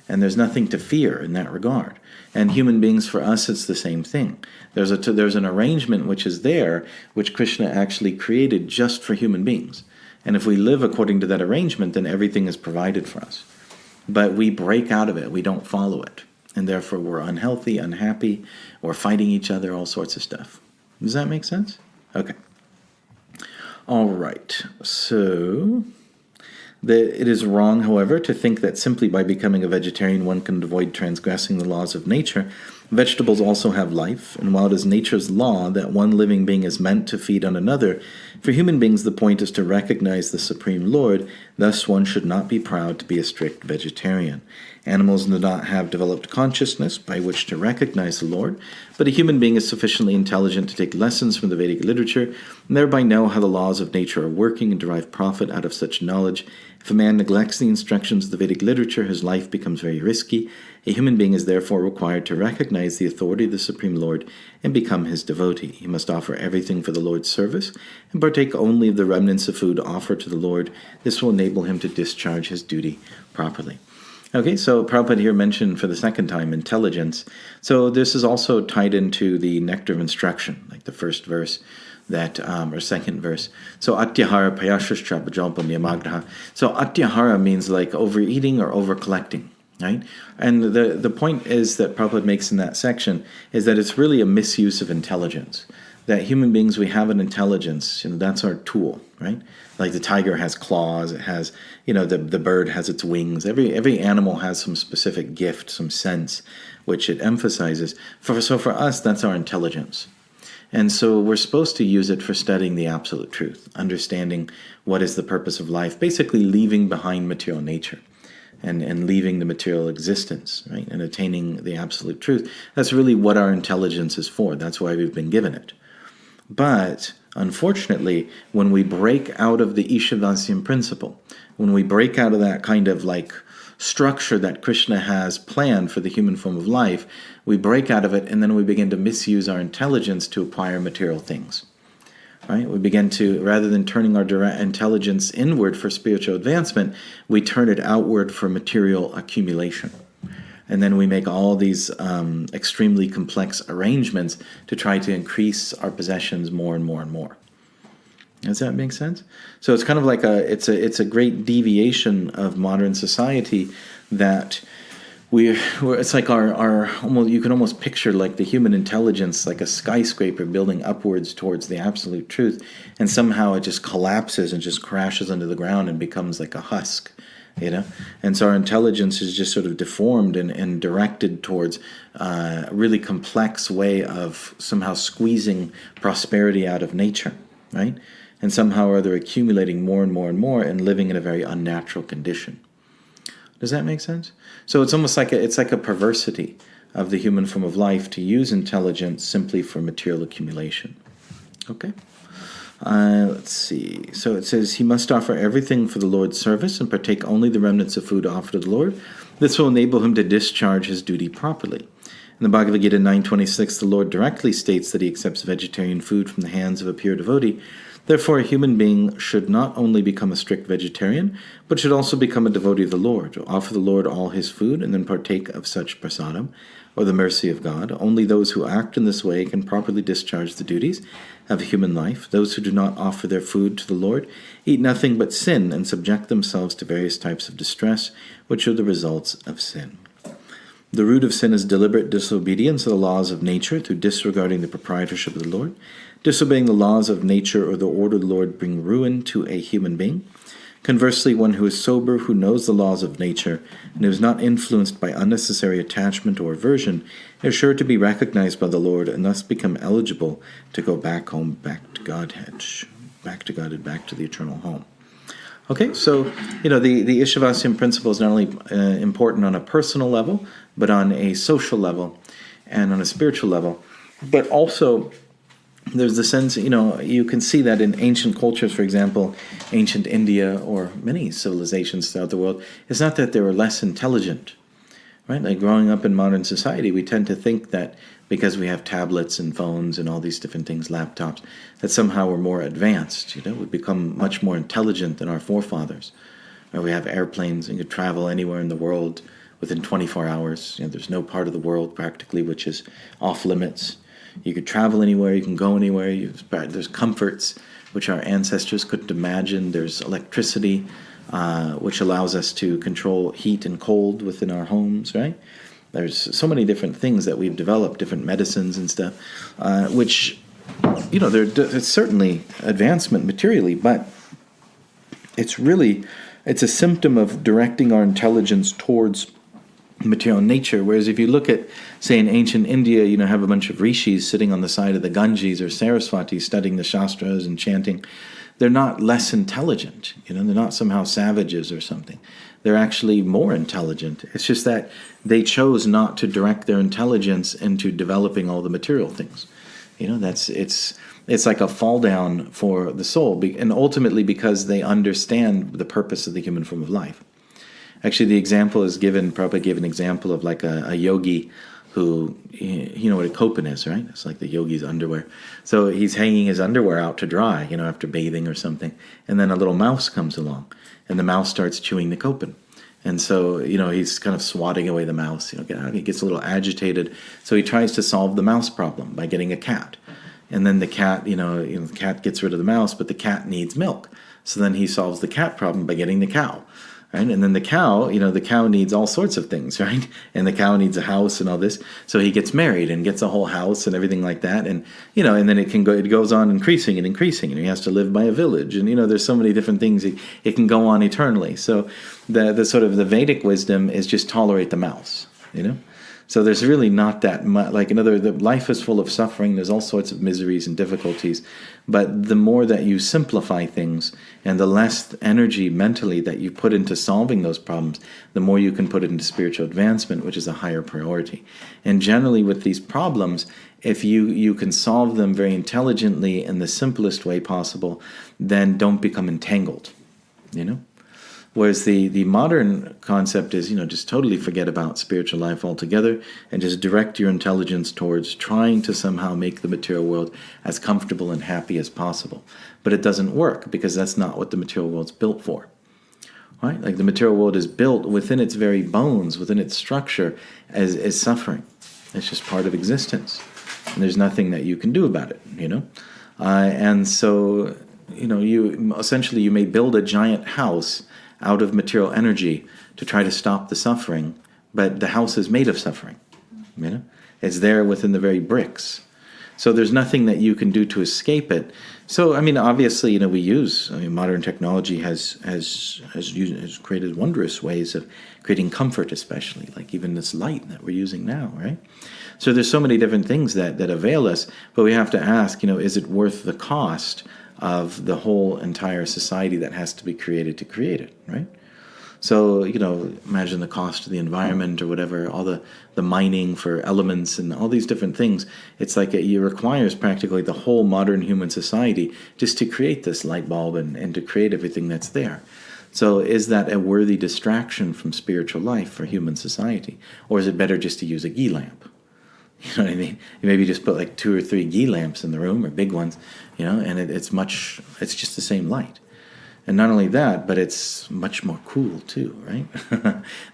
And there's nothing to fear in that regard. And human beings, for us, it's the same thing. There's an arrangement which is there, which Krishna actually created just for human beings. And if we live according to that arrangement, then everything is provided for us. But we break out of it. We don't follow it. And therefore we're unhealthy, unhappy, or fighting each other, all sorts of stuff. Does that make sense? Okay. All right. So it is wrong, however, to think that simply by becoming a vegetarian one can avoid transgressing the laws of nature. Vegetables also have life, and while it is nature's law that one living being is meant to feed on another, for human beings the point is to recognize the Supreme Lord, thus one should not be proud to be a strict vegetarian. Animals do not have developed consciousness by which to recognize the Lord, but a human being is sufficiently intelligent to take lessons from the Vedic literature, and thereby know how the laws of nature are working and derive profit out of such knowledge. If a man neglects the instructions of the Vedic literature, his life becomes very risky. A human being is therefore required to recognize the authority of the Supreme Lord and become his devotee. He must offer everything for the Lord's service and partake only of the remnants of food offered to the Lord. This will enable him to discharge his duty properly. Okay, so Prabhupada here mentioned for the second time intelligence. So this is also tied into the nectar of instruction, like the first verse, that or second verse. So atyahara payashastra bhajalpa niyamagraha. So atyahara means like overeating or over collecting, right? And the point is that Prabhupada makes in that section is that it's really a misuse of intelligence. That human beings, we have an intelligence, that's our tool, right? Like the tiger has claws, it has, the bird has its wings. Every animal has some specific gift, some sense, which it emphasizes. So for us, that's our intelligence. And so we're supposed to use it for studying the absolute truth, understanding what is the purpose of life, basically leaving behind material nature and leaving the material existence, right? And attaining the absolute truth. That's really what our intelligence is for. That's why we've been given it. But unfortunately, when we break out of the Ishavasian principle, when we break out of that kind of like structure that Krishna has planned for the human form of life, we break out of it and then we begin to misuse our intelligence to acquire material things. Right? We begin to, rather than turning our direct intelligence inward for spiritual advancement, we turn it outward for material accumulation. And then we make all these extremely complex arrangements to try to increase our possessions more and more and more. Does that make sense? So it's kind of like it's a great deviation of modern society that it's like our almost, you can almost picture like the human intelligence like a skyscraper building upwards towards the absolute truth, and somehow it just collapses and just crashes under the ground and becomes like a husk. And so our intelligence is just sort of deformed and directed towards a really complex way of somehow squeezing prosperity out of nature, right? And somehow or other accumulating more and more and more and living in a very unnatural condition. Does that make sense? So it's almost like it's like a perversity of the human form of life to use intelligence simply for material accumulation. Okay? Let's see. So it says, he must offer everything for the Lord's service and partake only the remnants of food offered to the Lord. This will enable him to discharge his duty properly. In the Bhagavad Gita 9.26, the Lord directly states that he accepts vegetarian food from the hands of a pure devotee. Therefore, a human being should not only become a strict vegetarian, but should also become a devotee of the Lord, offer the Lord all his food, and then partake of such prasadam, or the mercy of God. Only those who act in this way can properly discharge the duties of human life. Those who do not offer their food to the Lord eat nothing but sin and subject themselves to various types of distress, which are the results of sin. The root of sin is deliberate disobedience of the laws of nature through disregarding the proprietorship of the Lord. Disobeying the laws of nature or the order of the Lord bring ruin to a human being. Conversely, one who is sober, who knows the laws of nature, and who is not influenced by unnecessary attachment or aversion, is sure to be recognized by the Lord and thus become eligible to go back home, back to Godhead, back to God and back to the eternal home. Okay, so, the Ishavasian principle is not only important on a personal level, but on a social level and on a spiritual level. But also, there's the sense, you can see that in ancient cultures, for example, ancient India or many civilizations throughout the world, it's not that they were less intelligent, right? Like growing up in modern society, we tend to think that because we have tablets and phones and all these different things, laptops, that somehow we're more advanced, We've become much more intelligent than our forefathers. Or we have airplanes and can travel anywhere in the world within 24 hours. There's no part of the world practically which is off limits. You could travel anywhere, you can go anywhere. There's comforts which our ancestors couldn't imagine. There's electricity, which allows us to control heat and cold within our homes, right? There's so many different things that we've developed, different medicines and stuff, which, it's certainly advancement materially, but it's a symptom of directing our intelligence towards material nature. Whereas if you look at, say, in ancient India, have a bunch of rishis sitting on the side of the Ganges or Saraswati studying the Shastras and chanting. They're not less intelligent. They're not somehow savages or something. They're actually more intelligent. It's just that they chose not to direct their intelligence into developing all the material things. It's like a fall down for the soul, and ultimately because they understand the purpose of the human form of life. Actually, the example is given, Prabhupada gave an example of like a yogi who, you know what a kopan is, right? It's like the yogi's underwear. So he's hanging his underwear out to dry, after bathing or something. And then a little mouse comes along, and the mouse starts chewing the kopan. And so, he's kind of swatting away the mouse. He gets a little agitated. So he tries to solve the mouse problem by getting a cat. And then the cat, the cat gets rid of the mouse, but the cat needs milk. So then he solves the cat problem by getting the cow. Right? And then the cow needs all sorts of things, right? And the cow needs a house and all this. So he gets married and gets a whole house and everything like that. And, and then it goes on increasing and increasing. And he has to live by a village. And, there's so many different things. It can go on eternally. So the sort of the Vedic wisdom is just tolerate the mouse, So there's really not that much, the life is full of suffering. There's all sorts of miseries and difficulties. But the more that you simplify things and the less energy mentally that you put into solving those problems, the more you can put it into spiritual advancement, which is a higher priority. And generally with these problems, if you can solve them very intelligently in the simplest way possible, then don't become entangled, Whereas the modern concept is, just totally forget about spiritual life altogether and just direct your intelligence towards trying to somehow make the material world as comfortable and happy as possible. But it doesn't work because that's not what the material world's built for. Right? Like the material world is built within its very bones, within its structure, as suffering. It's just part of existence. And there's nothing that you can do about it, And so, you may build a giant house out of material energy to try to stop the suffering, but the house is made of suffering. It's there within the very bricks. So there's nothing that you can do to escape it. So, obviously, we use, modern technology has created wondrous ways of creating comfort, especially, like even this light that we're using now, right? So there's so many different things that avail us, but we have to ask, is it worth the cost of the whole entire society that has to be created to create it, right? So, imagine the cost of the environment or whatever, all the mining for elements and all these different things. It's like it requires practically the whole modern human society just to create this light bulb and to create everything that's there. So is that a worthy distraction from spiritual life for human society? Or is it better just to use a ghee lamp? You know what I mean? You maybe just put like 2 or 3 ghee lamps in the room, or big ones, and it's just the same light. And not only that, but it's much more cool too, right?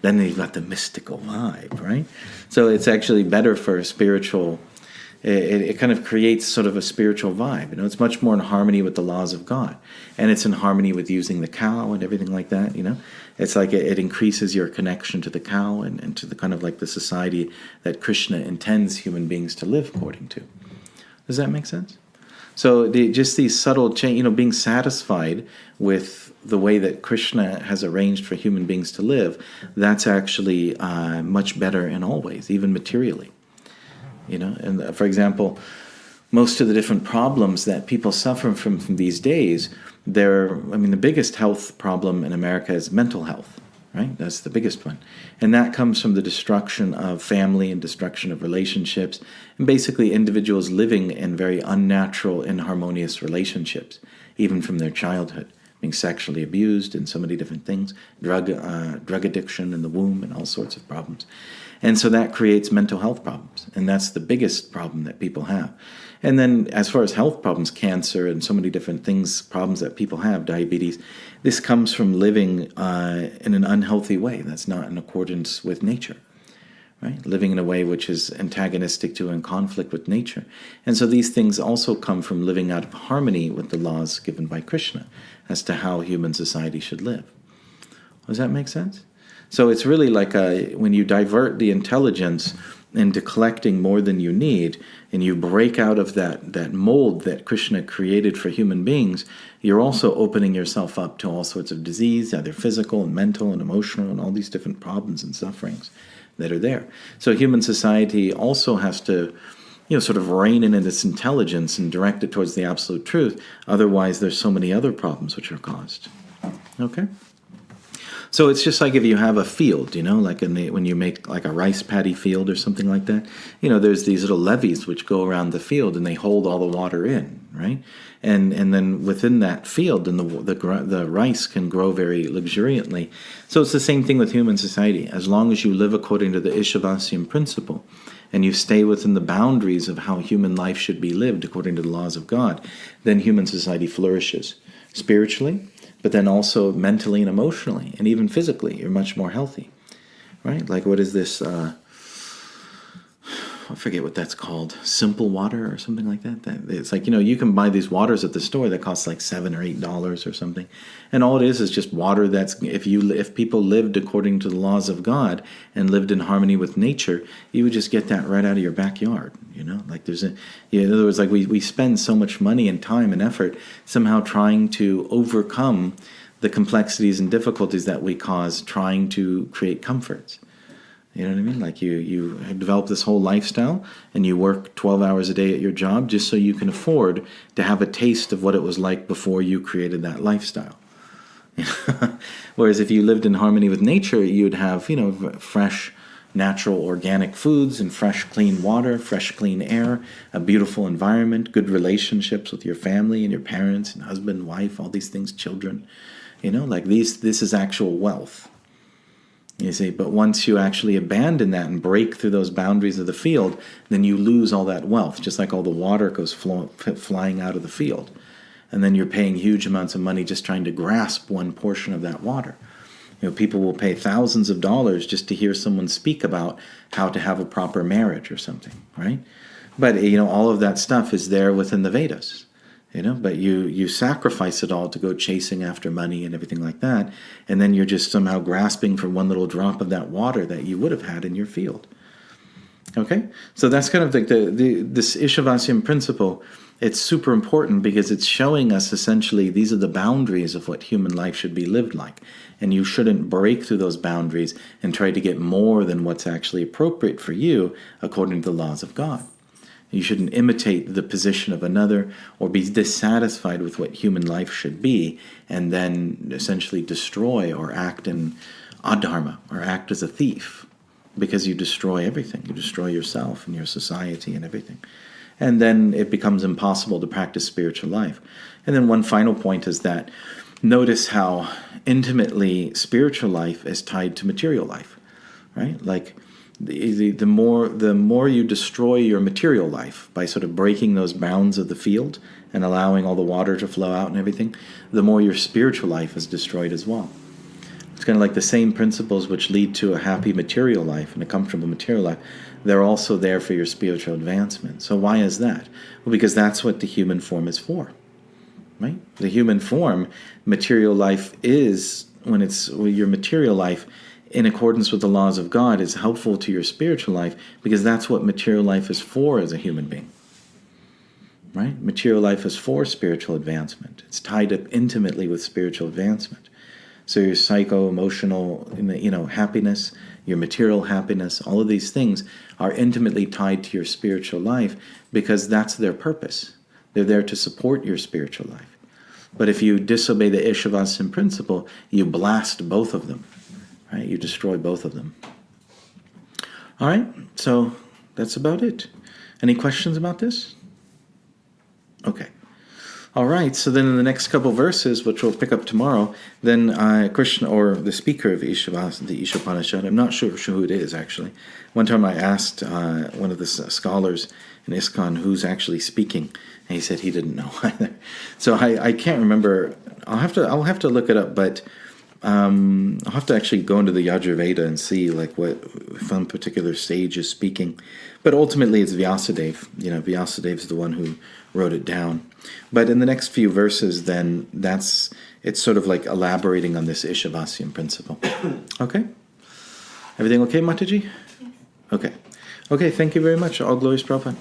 Then you've got the mystical vibe, right? So it's actually better for a spiritual, it kind of creates sort of a spiritual vibe. It's much more in harmony with the laws of God. And it's in harmony with using the cow and everything like that, It's like it increases your connection to the cow and to the kind of like the society that Krishna intends human beings to live according to. Does that make sense? So just these subtle change, being satisfied with the way that Krishna has arranged for human beings to live, that's actually much better in all ways, even materially. And for example, most of the different problems that people suffer from these days, the biggest health problem in America is mental health, right? That's the biggest one. And that comes from the destruction of family and destruction of relationships, and basically individuals living in very unnatural, inharmonious relationships, even from their childhood, being sexually abused, and so many different things, drug addiction in the womb, and all sorts of problems. And so that creates mental health problems, and that's the biggest problem that people have. And then as far as health problems, cancer and so many different things, problems that people have, diabetes, this comes from living in an unhealthy way that's not in accordance with nature, right? Living in a way which is antagonistic to and conflict with nature. And so these things also come from living out of harmony with the laws given by Krishna as to how human society should live. Does that make sense? So it's really like when you divert the intelligence into collecting more than you need, and you break out of that mold that Krishna created for human beings, you're also opening yourself up to all sorts of disease, either physical and mental and emotional, and all these different problems and sufferings that are there. So human society also has to, sort of rein in its intelligence and direct it towards the absolute truth. Otherwise, there's so many other problems which are caused. Okay? So it's just like if you have a field, like when you make like a rice paddy field or something like that, there's these little levees which go around the field and they hold all the water in, right? And then within that field, then the rice can grow very luxuriantly. So it's the same thing with human society. As long as you live according to the Ishavasyan principle, and you stay within the boundaries of how human life should be lived according to the laws of God, then human society flourishes spiritually, but then also mentally and emotionally, and even physically, you're much more healthy, right? Like what is this, I forget what that's called, simple water or something like that. It's like, you can buy these waters at the store that cost like $7 or $8 or something. And all it is just water that's, if people lived according to the laws of God and lived in harmony with nature, you would just get that right out of your backyard, Like in other words, like we spend so much money and time and effort somehow trying to overcome the complexities and difficulties that we cause trying to create comforts. You know what I mean? Like you develop this whole lifestyle and you work 12 hours a day at your job just so you can afford to have a taste of what it was like before you created that lifestyle. Whereas if you lived in harmony with nature, you'd have, fresh, natural, organic foods and fresh, clean water, fresh, clean air, a beautiful environment, good relationships with your family and your parents and husband, wife, all these things, children. Like this is actual wealth. You see, but once you actually abandon that and break through those boundaries of the field, then you lose all that wealth, just like all the water goes flying out of the field. And then you're paying huge amounts of money just trying to grasp one portion of that water. People will pay thousands of dollars just to hear someone speak about how to have a proper marriage or something, right? But, all of that stuff is there within the Vedas. But you sacrifice it all to go chasing after money and everything like that, and then you're just somehow grasping for one little drop of that water that you would have had in your field. Okay? So that's kind of like this Ishavasyan principle. It's super important because it's showing us essentially these are the boundaries of what human life should be lived like, and you shouldn't break through those boundaries and try to get more than what's actually appropriate for you according to the laws of God. You shouldn't imitate the position of another or be dissatisfied with what human life should be and then essentially destroy or act in adharma or act as a thief because you destroy everything. You destroy yourself and your society and everything. And then it becomes impossible to practice spiritual life. And then one final point is that notice how intimately spiritual life is tied to material life, right? Like the more you destroy your material life by sort of breaking those bounds of the field and allowing all the water to flow out and everything, the more your spiritual life is destroyed as well. It's kind of like the same principles which lead to a happy material life and a comfortable material life. They're also there for your spiritual advancement. So why is that? Well, because that's what the human form is for, right? The human form, material life is, when it's your material life, in accordance with the laws of God, is helpful to your spiritual life because that's what material life is for as a human being. Right? Material life is for spiritual advancement. It's tied up intimately with spiritual advancement. So your psycho-emotional, happiness, your material happiness, all of these things are intimately tied to your spiritual life because that's their purpose. They're there to support your spiritual life. But if you disobey the Ishavasyan principle, you blast both of them. Right? You destroy both of them. All right, so that's about it. Any questions about this? Okay. All right, so then in the next couple verses, which we'll pick up tomorrow, then Krishna, or the speaker of the Isopanisad, I'm not sure who it is actually. One time I asked one of the scholars in ISKCON who's actually speaking, and he said he didn't know either. So I can't remember. I'll have to look it up, but I'll have to actually go into the Yajurveda and see like what some particular sage is speaking. But ultimately, it's Vyasadeva. Vyasadeva is the one who wrote it down. But in the next few verses, then it's sort of like elaborating on this Ishavasyan principle. Okay, everything okay, Mataji? Yes. Okay. Thank you very much. All glories, Prabhupada.